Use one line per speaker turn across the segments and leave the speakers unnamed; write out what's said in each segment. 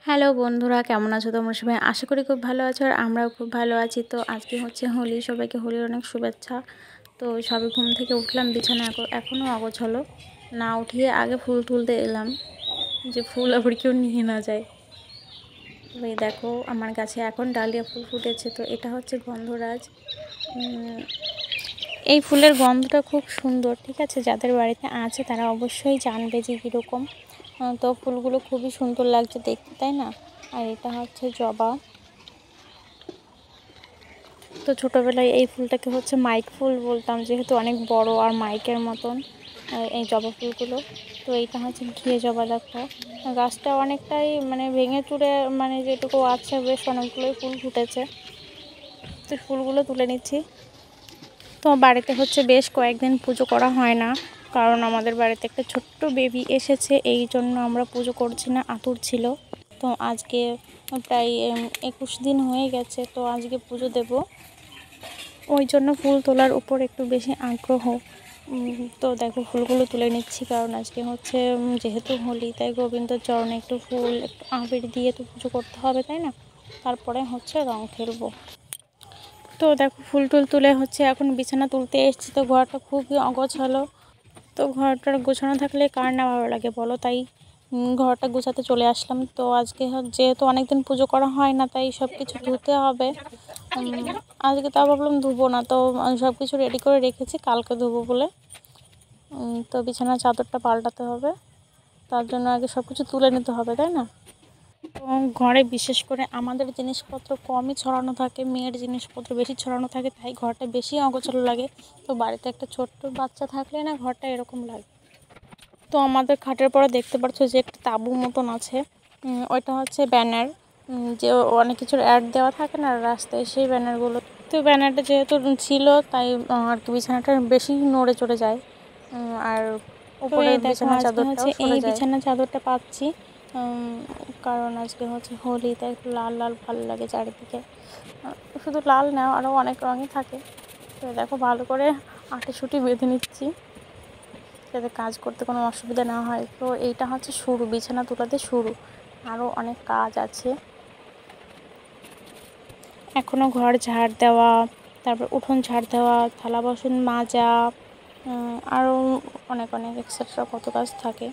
Hello বন্ধুরা, কেমন আছো তোমরা সবাই? আশা করি খুব ভালো আছো আর আমরাও খুব ভালো আছি। তো আজকে হচ্ছে হোলি, সবাইকে হোলির অনেক শুভেচ্ছা। তো সবে ঘুম থেকে উঠলাম, বিছানা এখনও অগোছালো, না উঠিয়ে আগে ফুল তুলতে এলাম, যে ফুল আবার কেউ নিয়ে না যায়। তো এই দেখো আমার গাছে এখন ডালিয়া ফুল ফুটেছে, তো এটা হচ্ছে গন্ধরাজ। এই ফুলের গন্ধটা খুব সুন্দর, ঠিক আছে? যাদের বাড়িতে আছে তারা অবশ্যই জানবে যে কীরকম। তো ফুলগুলো খুবই সুন্দর লাগছে দেখতে, তাই না? আর এটা হচ্ছে জবা। তো ছোটোবেলায় এই ফুলটাকে হচ্ছে মাইক ফুল বলতাম, যেহেতু অনেক বড় আর মাইকের মতন এই জবা ফুলগুলো। তো এইটা হচ্ছে ঘিয়ে জবা। দেখো গাছটা অনেকটাই মানে ভেঙে চুরে, মানে যেটুকু আছে বেশ অনেকগুলোই ফুল ফুটেছে। তো ফুলগুলো তুলে নিচ্ছি। তো বাড়িতে হচ্ছে বেশ কয়েকদিন পুজো করা হয় না, কারণ আমাদের বাড়িতে একটা ছোট্ট বেবি এসেছে, এই জন্য আমরা পুজো করছি না, আতুর ছিল। তো আজকে প্রায় 21 দিন হয়ে গেছে, তো আজকে পুজো দেব, ওই জন্য ফুল তোলার উপর একটু বেশি আগ্রহ। তো দেখো ফুলগুলো তুলে নিচ্ছি, কারণ আজকে হচ্ছে যেহেতু হোলি, তাই গোবিন্দর চরণে একটু ফুল, একটু আবির দিয়ে তো পুজো করতে হবে, তাই না? তারপরে হচ্ছে রং খেলবো। তো দেখো ফুল টুল তুলে হচ্ছে এখন বিছানা তুলতে এসেছি। তো ঘরটা খুবই অগোছালো, তো ঘরটা গোছানো থাকলে কার না ভালো লাগে বলো? তাই ঘরটা গোছাতে চলে আসলাম। তো আজকে যেহেতু অনেকদিন পুজো করা হয় না, তাই সব কিছু ধুতে হবে। আজকে তা ভাবলাম ধুবো না, তো সব কিছু রেডি করে রেখেছি, কালকে ধুবো বলে। তো বিছানার চাদরটা পাল্টাতে হবে, তার জন্য আগে সব কিছু তুলে নিতে হবে, তাই না? ঘরে বিশেষ করে আমাদের জিনিসপত্র কমই ছড়ানো থাকে, মেয়ের জিনিসপত্র বেশি ছড়ানো থাকে, তাই ঘরটা বেশি অগোছালো লাগে। তো বাড়িতে একটা ছোট্ট বাচ্চা থাকলে না ঘরটা এরকম লাগে। তো আমাদের খাটের পরে দেখতে পাচ্ছ যে একটা তাঁবু মতন আছে, ওইটা হচ্ছে ব্যানার, যে অনেক কিছুর অ্যাড দেওয়া থাকে না রাস্তায়, সেই ব্যানারগুলো। তো ব্যানারটা যেহেতু ছিল, তাই আর কি বিছানাটা বেশি নড়ে চড়ে যায়, আর উপরে বিছানা চাদরটাও এই বিছানা চাদরটা পাচ্ছি, কারণ আজকে হচ্ছে হোলি, তাই একটু লাল লাল ভালো লাগে চারিদিকে। শুধু লাল না, আরও অনেক রঙই থাকে। তো দেখো ভালো করে আঁটিসুটি বেঁধে নিচ্ছি, যাতে কাজ করতে কোনো অসুবিধা না হয়। তো এইটা হচ্ছে শুরু, বিছানা তোলাতে শুরু, আরও অনেক কাজ আছে এখনও। ঘর ঝাড় দেওয়া, তারপর উঠোন ঝাড় দেওয়া, থালা বাসন মাজা, আরও অনেক অনেক এক্সেট্রা কত কাজ থাকে।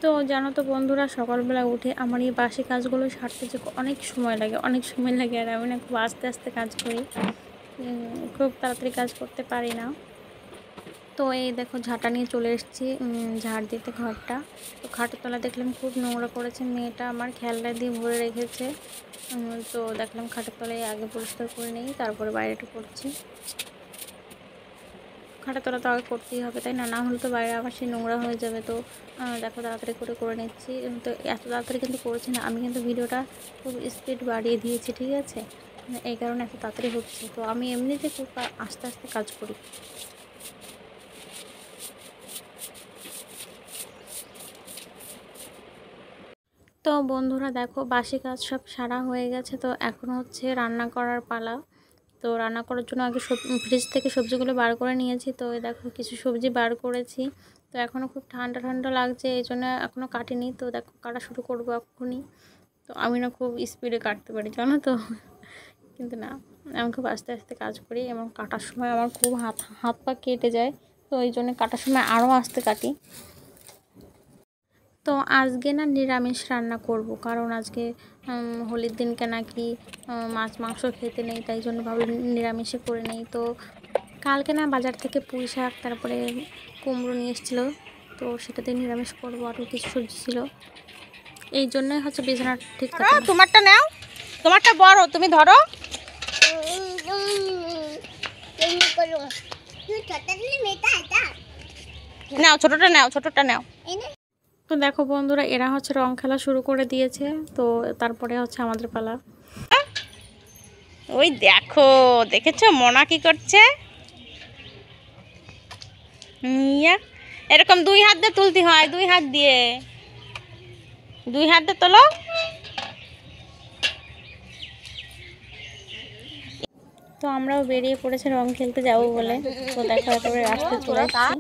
তো জানো তো বন্ধুরা, সকালবেলা উঠে আমার এই বাসি কাজগুলো সারতে যে অনেক সময় লাগে, অনেক সময় লাগে। আর আমি না খুব আস্তে আস্তে কাজ করি, খুব তাড়াতাড়ি কাজ করতে পারি না। তো এই দেখো ঝাঁটা নিয়ে চলে এসেছি ঝাড় দিতে ঘরটা। তো খাটের তলা দেখলাম খুব নোংরা করেছে, মেয়েটা আমার খেলনা দিয়ে ভরে রেখেছে। তো দেখলাম খাটের তলায় আগে পরিষ্কার করে নেই, তারপরে বাইরেটা করছি। খাটের তলা তো আগে করতেই হবে, তাই না? না হলে তো বাইরে আবার সেই নোংরা হয়ে যাবে। তো দেখো তাড়াতাড়ি করে নিচ্ছি। তো এত তাড়াতাড়ি কিন্তু করছি না আমি, কিন্তু ভিডিওটা খুব স্পিড বাড়িয়ে দিয়েছি, ঠিক আছে? এই কারণে এত তাড়াতাড়ি হচ্ছে। তো আমি এমনিতে খুব আস্তে আস্তে কাজ করি। তো বন্ধুরা দেখো বাসি কাজ সব সারা হয়ে গেছে, তো এখন হচ্ছে রান্না করার পালা। তো রান্না করার জন্য আগে ফ্রিজ থেকে সবজিগুলো বার করে নিয়েছি। তো এই দেখো কিছু সবজি বার করেছি। তো এখনও খুব ঠান্ডা ঠান্ডা লাগছে, এই জন্য এখনও কাটিনি। তো দেখো কাটা শুরু করবো এক্ষুনি। তো আমি না খুব স্পিডে কাটতে পারি, জানো তো, কিন্তু না, আমি খুব আস্তে আস্তে কাজ করি এবং কাটার সময় আমার খুব হাত পা কেটে যায়। তো এই জন্য কাটার সময় আরও আস্তে কাটি। তো আজকে না নিরামিষ রান্না করব, কারণ আজকে হোলির দিনকে নাকি মাছ মাংস খেতে নেই, তাই জন্য ভাবলাম নিরামিষে করে নেই। তো কালকে না বাজার থেকে পুঁই শাক, তারপরে কুমড়ো নিয়ে এসেছিলো, তো সেটাতে নিরামিষ করবো। আরও কিছু সবজি ছিল, এই জন্যই হচ্ছে বিছানা ঠিক থাকে না।
তোমারটা নাও, তোমারটা বড়, তুমি ধরো। নাও ছোটটা, নাও ছোটটা নাও।
তো দেখো বন্ধুরা, এরা হচ্ছে রং খেলা শুরু করে দিয়েছে, তো তারপরে হচ্ছে আমাদের পালা।
ওই দেখো, দেখেছো মোনা কি করছে? এরকম দুই হাত দিয়ে তুলতে হয়, দুই হাত দিয়ে তোলো।
তো আমরাও বেরিয়ে পড়েছি রং খেলতে যাবো বলে। তো দেখো একেবারে রাস্তায় চলে এসেছি।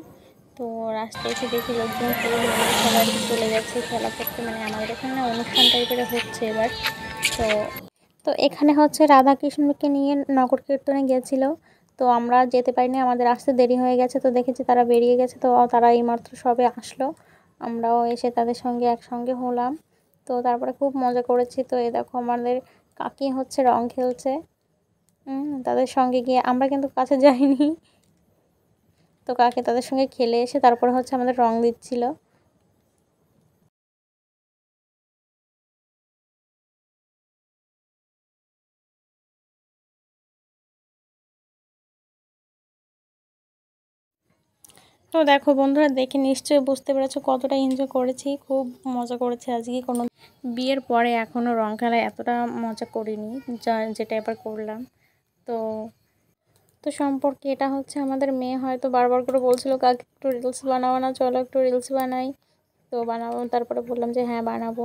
তো রাস্তায় এসে দেখি লোকজন পুরো সবাই চলে যাচ্ছে খেলা করতে, মানে আমাদের এখানে না অনুষ্ঠান টাইপের হচ্ছে এবার। তো তো এখানে হচ্ছে রাধাকৃষ্ণকে নিয়ে নগর কীর্তনে গেছিল। তো আমরা যেতে পারিনি, আমাদের আসতে দেরি হয়ে গেছে। তো দেখেছি তারা বেরিয়ে গেছে, তো তারা এইমাত্র সবে আসলো, আমরাও এসে তাদের সঙ্গে একসঙ্গে হলাম। তো তারপরে খুব মজা করেছি। তো এই দেখো আমাদের কাকি হচ্ছে রং খেলছে, তাদের সঙ্গে গিয়ে আমরা কিন্তু কাছে যাইনি। তো কাকি তাদের সঙ্গে খেলে এসে তারপরে হচ্ছে আমাদের রং দিচ্ছিল। তো দেখো বন্ধুরা, দেখে নিশ্চয়ই বুঝতে পেরেছো কতটা এনজয় করেছি, খুব মজা করেছি আজকে। কোনো বিয়ের পরে এখনও রং খেলায় এতটা মজা করিনি যেটা এবার করলাম। তো তো সম্পর্কে এটা হচ্ছে আমাদের মেয়ে হয়তো বারবার করে বলছিল কাকে একটু রিলস বানাবো না, চলো একটু রিলস বানাই। তো বানাবো, তারপরে বললাম যে হ্যাঁ বানাবো।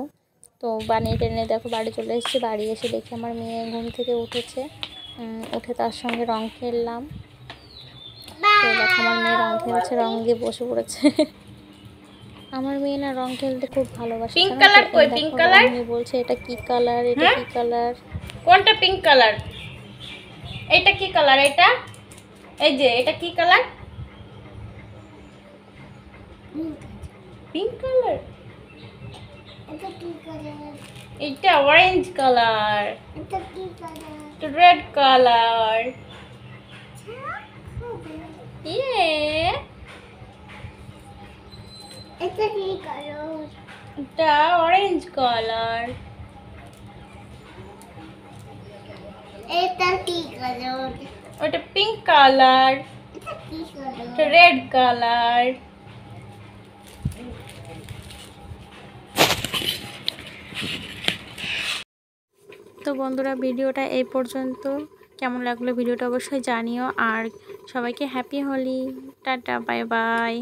তো বানিয়ে টেনে দেখো বাড়ি চলে এসেছি। বাড়ি এসে দেখি আমার মেয়ে ঘুম থেকে উঠেছে, উঠে তার সঙ্গে রং খেললাম। তো দেখো আমার মেয়ে রং খেলছে, রং দিয়ে বসে পড়েছে। আমার মেয়ে না রং খেলতে খুব ভালোবাসে।
পিঙ্ক কালার কই? পিঙ্ক কালার
বলছে এটা কি কালার, এটা কি কালার।
কোনটা পিঙ্ক কালার? এটা কি কালার? এটা এই যে এটা কি কালার? Pink colour. এটা অরেঞ্জ কালার। এটা রেড কালার। ইয়ে এটা অরেঞ্জ কালার। ওটা পিঙ্ক কালার। এটা রেড কালার।
তো বন্ধুরা, ভিডিওটা এই পর্যন্ত। কেমন লাগলো ভিডিওটা অবশ্যই জানিও, আর সবাইকে happy Holi, tata, bye by.